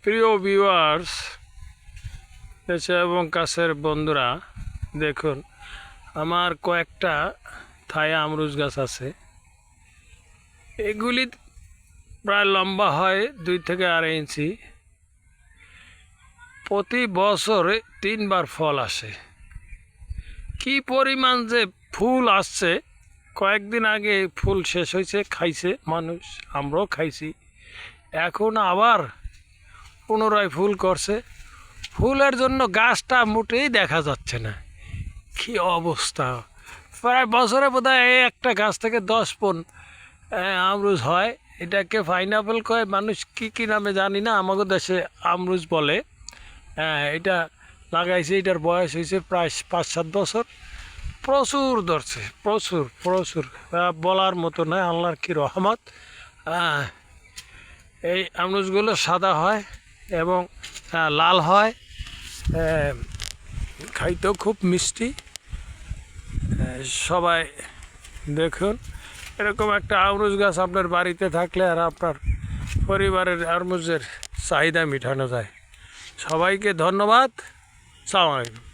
প্রিয় ভিউয়ার্স, দেশে এবং কাছের বন্ধুরা, দেখুন আমার কয়েকটা থাই আমরুজ গাছ আছে। এগুলি প্রায় লম্বা হয় 2 থেকে 2.5 ইঞ্চি। প্রতি বছরে 3বার ফল আসে। কি পরিমাণ যে ফুল আসছে! কয়েকদিন আগে ফুল শেষ হয়েছে, খাইছে মানুষ, আমরাও খাইছি। এখন আবার পুনরায় ফুল করছে। ফুলের জন্য গাছটা মোটেই দেখা যাচ্ছে না। কি অবস্থা! প্রায় বছরে বোধহয় একটা গাছ থেকে 10 পন আমরুজ হয়। এটাকে পাইনাপেল কয়, মানুষ কি কি নামে জানি না, আমাদের দেশে আমরুজ বলে। এটা লাগাইছে, এটার বয়স হয়েছে প্রায় 5-7 বছর। প্রচুর ধরছে, প্রচুর প্রচুর, বলার মতো নয়। আল্লাহর কি রহমত! এই আমরুজগুলো সাদা হয় এবং লাল হয়, খাইতেও খুব মিষ্টি। সবাই দেখুন, এরকম একটা আমরুজ গাছ আপনার বাড়িতে থাকলে আর আপনার পরিবারের আমরুজের চাহিদা মেটানো যায়। সবাইকে ধন্যবাদ। আসসালামু আলাইকুম।